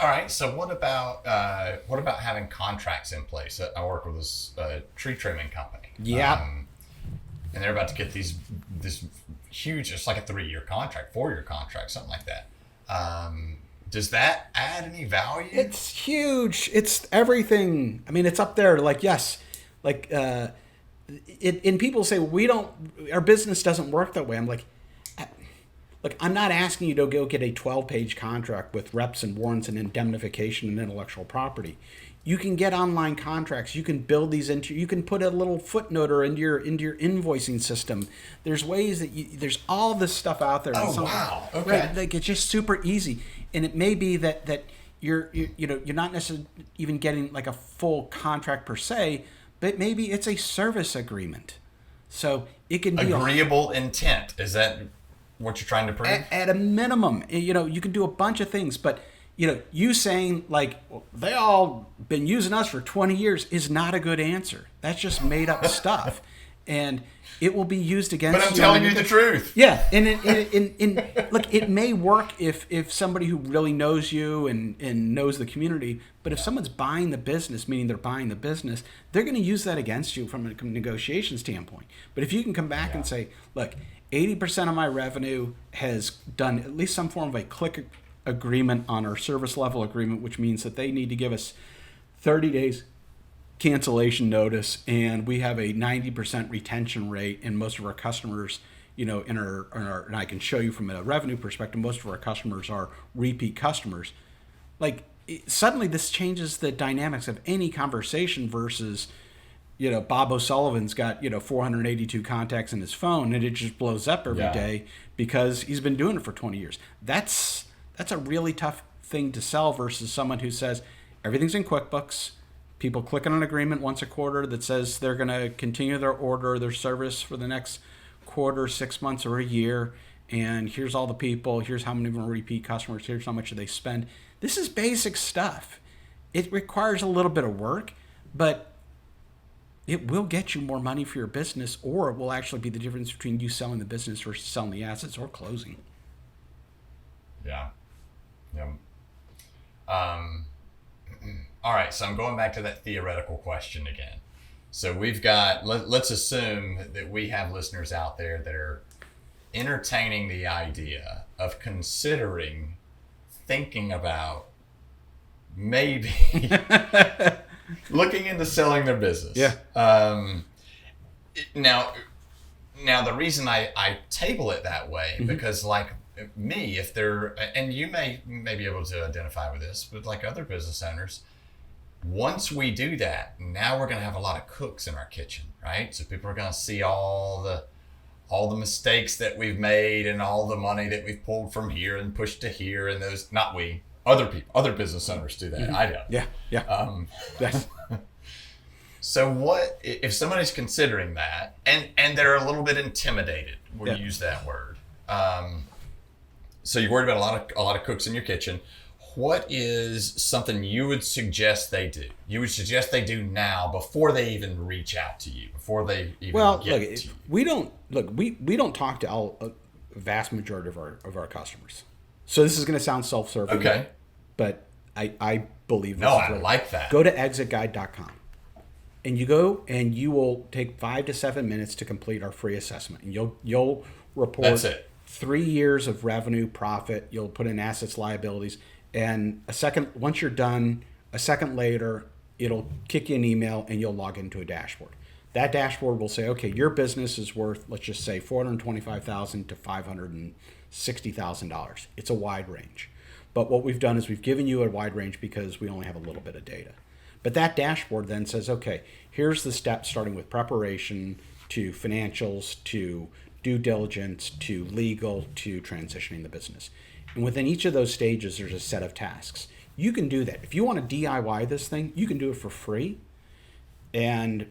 All right. So what about having contracts in place? I work with this tree trimming company. Yeah. And they're about to get this huge, it's like a 3-year contract, 4-year contract, something like that. Does that add any value? It's huge. It's everything. I mean, it's up there. Like, yes, like, and people say, our business doesn't work that way. I'm like, look, I'm not asking you to go get a 12-page contract with reps and warrants and indemnification and intellectual property. You can get online contracts. You can build these you can put a little footnote or into your invoicing system. There's ways that there's all this stuff out there. Oh, wow. Okay. Right, like it's just super easy. And it may be that you're not necessarily even getting like a full contract per se, but maybe it's a service agreement. So it can be agreeable intent. Is that what you're trying to prove? At a minimum, you can do a bunch of things, but you saying like, well, they all been using us for 20 years is not a good answer. That's just made up stuff, and it will be used against you. But I'm telling you the truth. Yeah, and look, it may work if somebody who really knows you and knows the community, but if someone's buying the business, meaning they're buying the business, they're going to use that against you from a negotiation standpoint. But if you can come back and say, look, 80% of my revenue has done at least some form of a click agreement on our service level agreement, which means that they need to give us 30 days cancellation notice, and we have a 90% retention rate, and most of our customers, in our and I can show you from a revenue perspective, most of our customers are repeat customers. Like, suddenly this changes the dynamics of any conversation versus, Bob O'Sullivan's got, 482 contacts in his phone, and it just blows up every day because he's been doing it for 20 years. That's a really tough thing to sell versus someone who says everything's in QuickBooks. People click on an agreement once a quarter that says they're going to continue their order, their service for the next quarter, 6 months, or a year. And here's all the people. Here's how many of them are repeat customers. Here's how much they spend. This is basic stuff. It requires a little bit of work, but it will get you more money for your business, or it will actually be the difference between you selling the business versus selling the assets or closing. Yeah. All right, so I'm going back to that theoretical question again. So we've got, let's assume that we have listeners out there that are entertaining the idea of considering thinking about maybe looking into selling their business. Yeah. Now the reason I table it that way, because like me, if they're, and you may be able to identify with this, but like other business owners, once we do that, now we're going to have a lot of cooks in our kitchen, right? So people are going to see all the mistakes that we've made and all the money that we've pulled from here and pushed to here, and those, not we, other people, other business owners do that. I don't. Yeah. Yes. So what if somebody's considering that and they're a little bit intimidated? We'll use that word. So you're worried about a lot of cooks in your kitchen. What is something you would suggest they do? You would suggest they do now before they even reach out to you, before they even get to you. We don't talk to a vast majority of our customers. So this is going to sound self-serving. Okay. But I believe this. No, I like that. Go to exitguide.com. And you go and you will take 5 to 7 minutes to complete our free assessment. And you'll report That's it. 3 years of revenue, profit. You'll put in assets, liabilities. And once you're done, a second later, it'll kick you an email and you'll log into a dashboard. That dashboard will say, okay, your business is worth, let's just say, $425,000 to $560,000. It's a wide range. But what we've done is we've given you a wide range because we only have a little bit of data. But that dashboard then says, okay, here's the steps starting with preparation to financials to due diligence to legal to transitioning the business. And within each of those stages, there's a set of tasks. You can do that. If you want to DIY this thing, you can do it for free and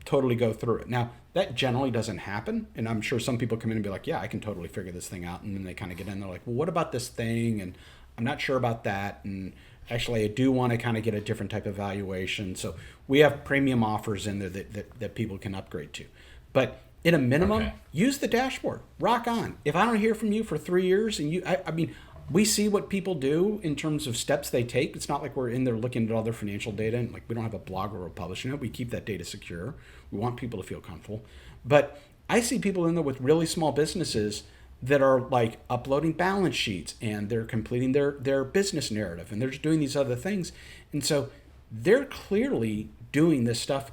totally go through it. Now, that generally doesn't happen. And I'm sure some people come in and be like, yeah, I can totally figure this thing out. And then they kind of get in, they're like, well, what about this thing? And I'm not sure about that. And actually, I do want to kind of get a different type of valuation. So we have premium offers in there that people can upgrade to. But in a minimum, use the dashboard. Rock on. If I don't hear from you for 3 years, and I mean, we see what people do in terms of steps they take. It's not like we're in there looking at all their financial data, and like we don't have a blog where we're publishing it. We keep that data secure. We want people to feel comfortable. But I see people in there with really small businesses that are like uploading balance sheets, and they're completing their business narrative, and they're just doing these other things. And so they're clearly doing this stuff,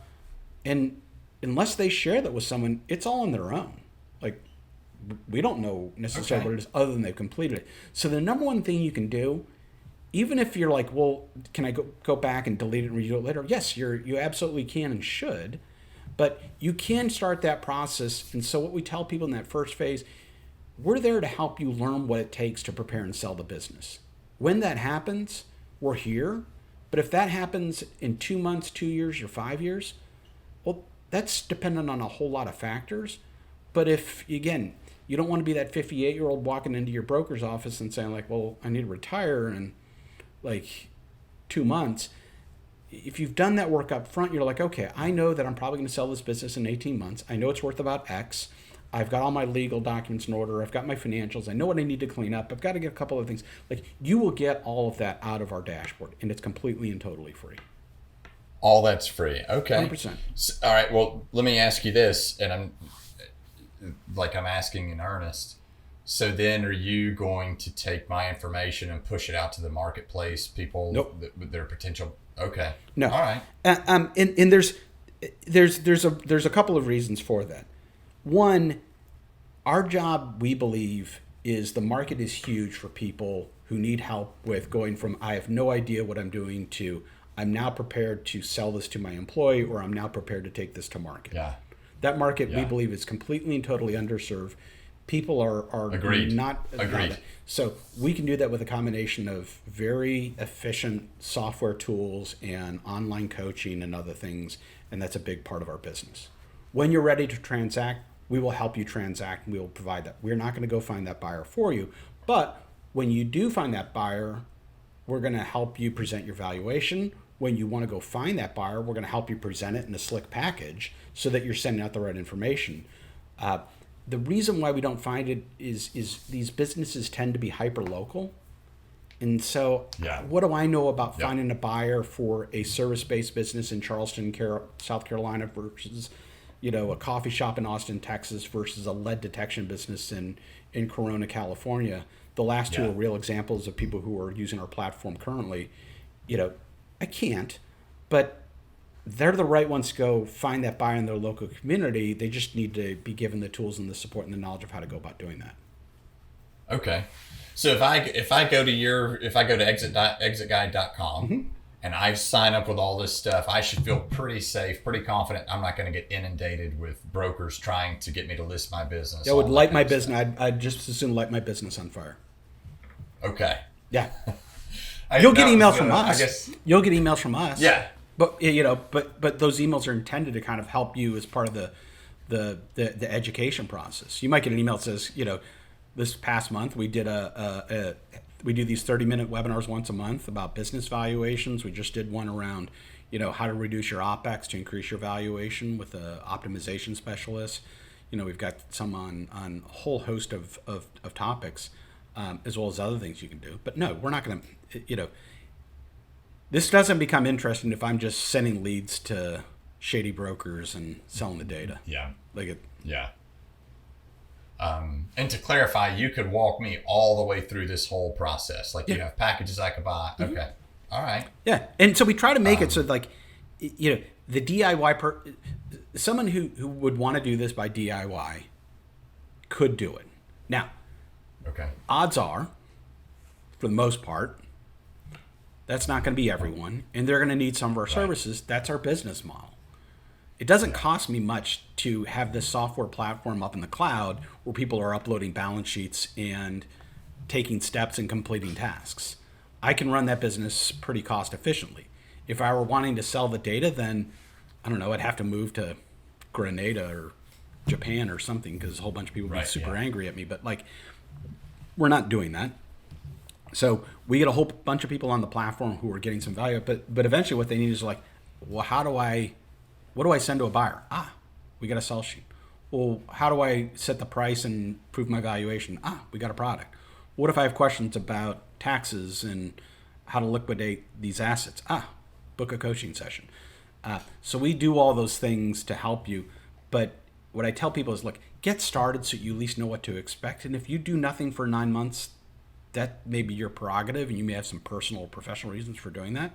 and unless they share that with someone, it's all on their own. Like, we don't know necessarily what it is other than they've completed it. So the number one thing you can do, even if you're like, well, can I go back and delete it and redo it later? Yes, you absolutely can and should, but you can start that process. And so what we tell people in that first phase, we're there to help you learn what it takes to prepare and sell the business. When that happens, we're here. But if that happens in 2 months, 2 years, or 5 years, well, that's dependent on a whole lot of factors. But if, again, You don't want to be that 58-year-old walking into your broker's office and saying like, well, I need to retire in like 2 months. If you've done that work up front, you're like, okay, I know that I'm probably going to sell this business in 18 months. I know it's worth about X. I've got all my legal documents in order. I've got my financials. I know what I need to clean up. I've got to get a couple of things. Like, you will get all of that out of our dashboard, and it's completely and totally free. All that's free. Okay. 100%. So, all right. Well, let me ask you this, and I'm asking in earnest. So then, are you going to take my information and push it out to the marketplace? People, Nope. that are potential. Okay. No. All right. And there's a couple of reasons for that. One, our job, we believe, is the market is huge for people who need help with going from I have no idea what I'm doing to I'm now prepared to sell this to my employee, or I'm now prepared to take this to market. Yeah. That market, we Yeah. believe, is completely and totally underserved. People are Agreed. not. Agreed. So we can do that with a combination of very efficient software tools and online coaching and other things, and that's a big part of our business. When you're ready to transact, we will help you transact, and we will provide that. We're not going to go find that buyer for you, but when you do find that buyer, we're going to help you present your valuation. When you want to go find that buyer, we're going to help you present it in a slick package so that you're sending out the right information. The reason why we don't find it is these businesses tend to be hyper local. And so what do I know about finding a buyer for a service-based business in Charleston, South Carolina versus, a coffee shop in Austin, Texas versus a lead detection business in Corona, California? The last two are real examples of people who are using our platform currently. I can't, but they're the right ones to go find that buyer in their local community. They just need to be given the tools and the support and the knowledge of how to go about doing that. Okay. So if I go to exitguide.com and I sign up with all this stuff, I should feel pretty safe, pretty confident I'm not going to get inundated with brokers trying to get me to list my business. That would light my business. I'd just as soon light my business on fire. Okay. Yeah. You'll get emails from us. I guess. You'll get emails from us. Yeah. But but those emails are intended to kind of help you as part of the education process. You might get an email that says, this past month we did we do these 30-minute webinars once a month about business valuations. We just did one around, how to reduce your OpEx to increase your valuation with a optimization specialist. We've got some on a whole host of topics, as well as other things you can do. But no, we're not going to, this doesn't become interesting if I'm just sending leads to shady brokers and selling the data. Yeah. Yeah. And to clarify, you could walk me all the way through this whole process. Like you have packages I could buy. Mm-hmm. Okay. All right. Yeah. And so we try to make it so like, the DIY someone who would want to do this by DIY could do it. Now, odds are, for the most part, that's not going to be everyone, and they're going to need some of our services. That's our business model. It doesn't cost me much to have this software platform up in the cloud where people are uploading balance sheets and taking steps and completing tasks. I can run that business pretty cost efficiently. If I were wanting to sell the data, then, I don't know, I'd have to move to Grenada or Japan or something because a whole bunch of people would be super angry at me. But, we're not doing that. So we get a whole bunch of people on the platform who are getting some value. But eventually what they need is what do I send to a buyer? We got a sell sheet. Well, how do I set the price and prove my valuation? We got a product. What if I have questions about taxes and how to liquidate these assets? Book a coaching session. So we do all those things to help you. But what I tell people is, get started so you at least know what to expect. And if you do nothing for 9 months, that may be your prerogative, and you may have some personal or professional reasons for doing that.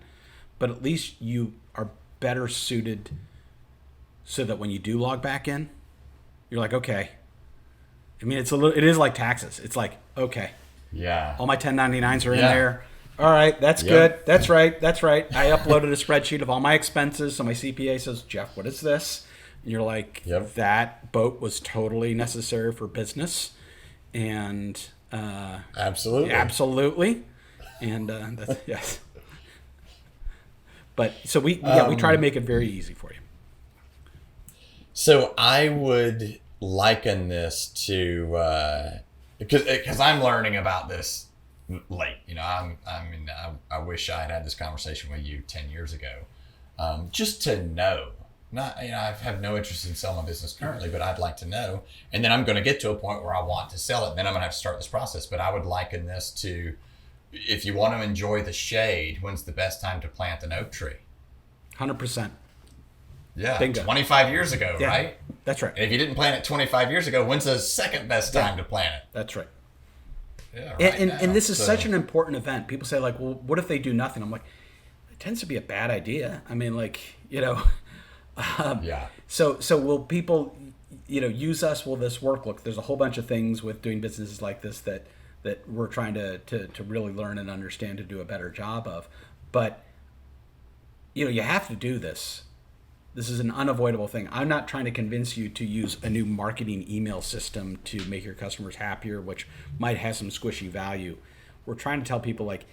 But at least you are better suited so that when you do log back in, you're like, okay. I mean, it is like taxes. It's like, okay. Yeah. All my 1099s are in there. All right, that's good. That's right. I uploaded a spreadsheet of all my expenses. So my CPA says, Jeff, what is this? And you're like, that boat was totally necessary for business. And absolutely. And that's, yes. But so we try to make it very easy for you. So I would liken this to because I'm learning about this late. I wish I had this conversation with you 10 years ago, just to know. Not, I have no interest in selling my business currently, but I'd like to know. And then I'm going to get to a point where I want to sell it. And then I'm going to have to start this process. But I would liken this to, if you want to enjoy the shade, when's the best time to plant an oak tree? 100%. Yeah, Bingo. 25 years ago, Yeah, right? that's right. And if you didn't plant it 25 years ago, when's the second best time to plant it? That's right. Yeah, right And this is such an important event. People say, like, well, what if they do nothing? I'm like, it tends to be a bad idea. I mean, like, yeah. So will people, use us? Will this work? Look, there's a whole bunch of things with doing businesses like this that we're trying to really learn and understand to do a better job of. But, you have to do this. This is an unavoidable thing. I'm not trying to convince you to use a new marketing email system to make your customers happier, which might have some squishy value. We're trying to tell people, like,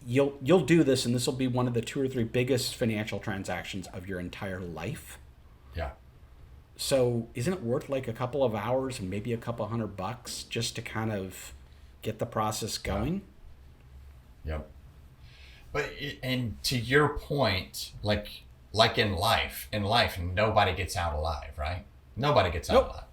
you'll do this, and this will be one of the 2 or 3 biggest financial transactions of your entire life. Yeah. So isn't it worth like a couple of hours and maybe a couple $100 just to kind of get the process going? Yep. But and to your point, like in life, nobody gets out alive, right? Nobody gets out alive.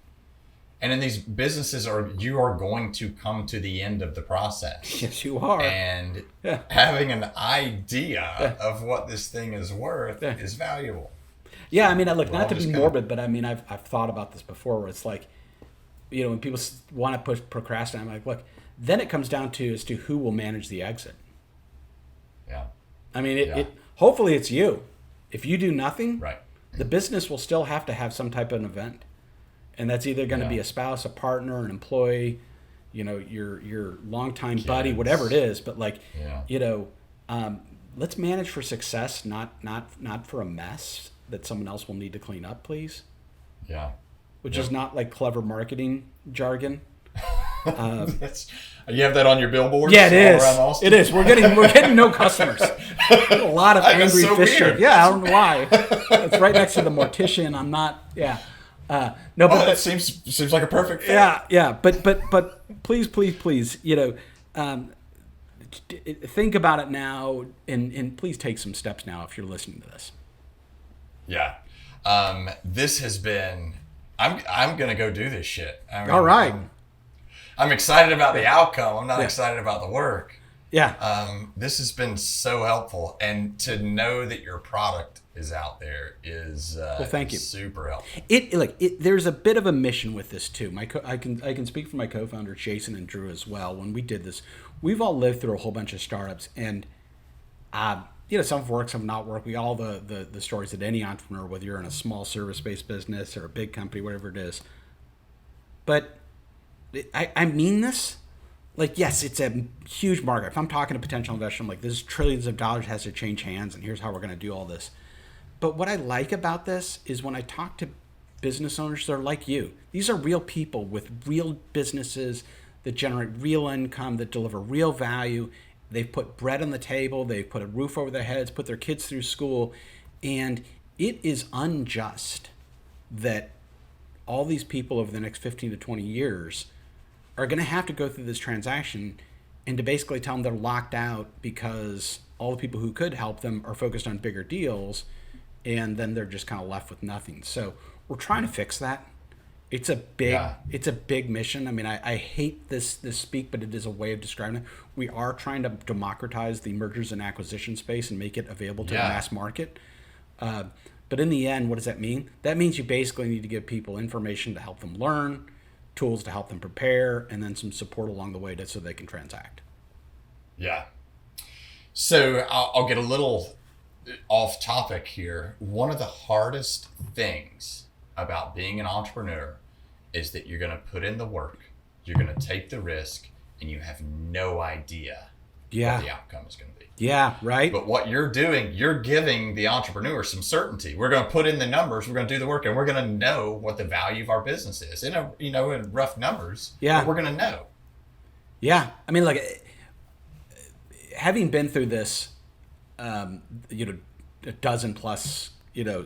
And in these businesses, you are going to come to the end of the process. Yes, you are. And having an idea of what this thing is worth is valuable. Yeah, I mean, look, not to be morbid, but I mean, I've thought about this before, where it's like, when people want to procrastinate, I'm like, look, then it comes down to as to who will manage the exit. Yeah. I mean, hopefully it's you. If you do nothing, right, the business will still have to have some type of an event. And that's either going to be a spouse, a partner, an employee, your longtime buddy, whatever it is. But let's manage for success, not for a mess that someone else will need to clean up, please. Yeah. Which is not like clever marketing jargon. You have that on your billboard? Yeah, it is. It is. We're getting no customers. A lot of angry fish. Yeah, I don't know why. It's right next to the mortician. I'm not. Yeah. No, but it seems like a perfect fit. Yeah. But please, think about it now, and please take some steps now if you're listening to this. Yeah. This has been. I'm gonna go do this shit. All right. I'm excited about the outcome. I'm not excited about the work. Yeah. This has been so helpful, and to know that your product is out there is thank you. Super helpful. There's a bit of a mission with this too. I can speak for my co-founders Jason and Drew as well. When we did this, we've all lived through a whole bunch of startups, and some have worked, some have not worked. We all the stories that any entrepreneur, whether you're in a small service-based business or a big company, whatever it is. But I mean this. Like, yes, it's a huge market. If I'm talking to potential investors, I'm like, this is trillions of dollars has to change hands, and here's how we're going to do all this. But what I like about this is when I talk to business owners, they're like you. These are real people with real businesses that generate real income, that deliver real value. They've put bread on the table. They've put a roof over their heads, put their kids through school. And it is unjust that all these people over the next 15 to 20 years are going to have to go through this transaction and to basically tell them they're locked out because all the people who could help them are focused on bigger deals, and then they're just kind of left with nothing. So we're trying to fix that. It's a big mission. I mean, I hate this speak, but it is a way of describing it. We are trying to democratize the mergers and acquisition space and make it available to the mass market. But in the end, what does that mean? That means you basically need to give people information to help them learn, tools to help them prepare, and then some support along the way so they can transact. Yeah. So I'll get a little off topic here. One of the hardest things about being an entrepreneur is that you're going to put in the work, you're going to take the risk, and you have no idea what the outcome is going to be. Yeah, right. But what you're doing, you're giving the entrepreneur some certainty. We're going to put in the numbers, we're going to do the work, and we're going to know what the value of our business is. In rough numbers, but we're going to know. Yeah. I mean, having been through this, a dozen plus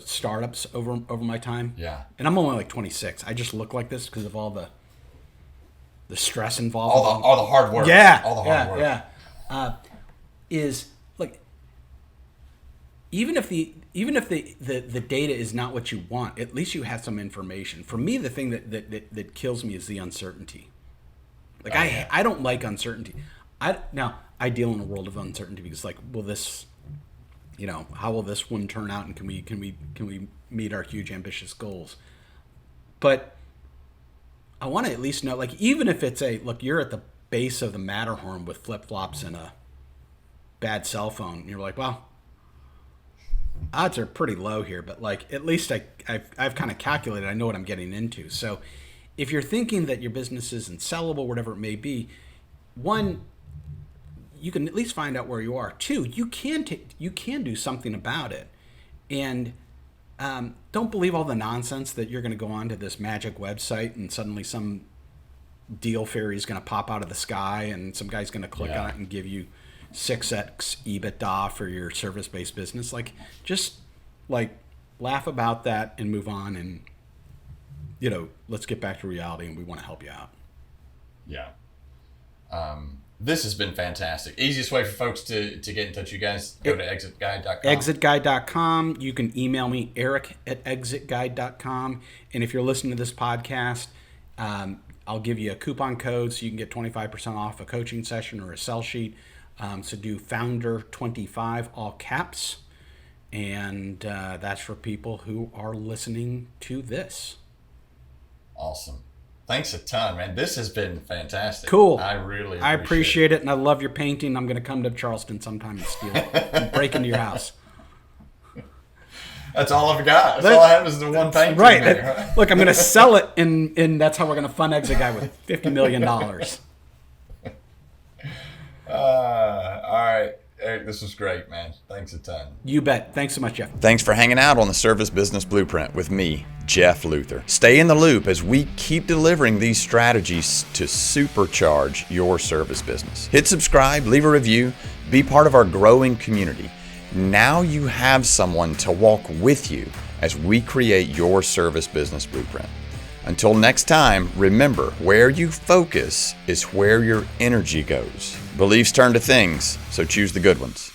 startups over my time. Yeah. And I'm only like 26. I just look like this because of all the stress involved. All the hard work. Yeah. All the hard work. Yeah. Is like even if the data is not what you want, at least you have some information. For me, the thing that kills me is the uncertainty. Like I don't like uncertainty. I deal in a world of uncertainty because like, will this, how will this one turn out, and can we meet our huge ambitious goals? But I want to at least know, like, even if it's look, you're at the base of the Matterhorn with flip flops and a bad cell phone, and you're like, well, odds are pretty low here, but like at least I've kind of calculated, I know what I'm getting into. So if you're thinking that your business isn't sellable, whatever it may be, one, you can at least find out where you are. Two, you can do something about it, and don't believe all the nonsense that you're going to go onto this magic website and suddenly some deal fairy is going to pop out of the sky and some guy's going to click on it and give you 6x EBITDA for your service-based business. Like, just like laugh about that and move on, and let's get back to reality, and we want to help you out. Yeah. This has been fantastic. Easiest way for folks to get in touch with you guys, go to exitguide.com. Exitguide.com. You can email me, eric@exitguide.com. And if you're listening to this podcast, I'll give you a coupon code so you can get 25% off a coaching session or a sell sheet. So do Founder25, all caps. And that's for people who are listening to this. Awesome. Thanks a ton, man. This has been fantastic. Cool. I really appreciate it, and I love your painting. I'm going to come to Charleston sometime and steal it and break into your house. That's all I've got. That's all I have is the one painting. Right. Look, I'm going to sell it, and that's how we're going to fund Exitguide with $50 million. All right. Eric, this was great, man. Thanks a ton. You bet. Thanks so much, Jeff. Thanks for hanging out on the Service Business Blueprint with me, Jeff Luther. Stay in the loop as we keep delivering these strategies to supercharge your service business. Hit subscribe, leave a review, be part of our growing community. Now you have someone to walk with you as we create your service business blueprint. Until next time, remember, where you focus is where your energy goes. Beliefs turn to things, so choose the good ones.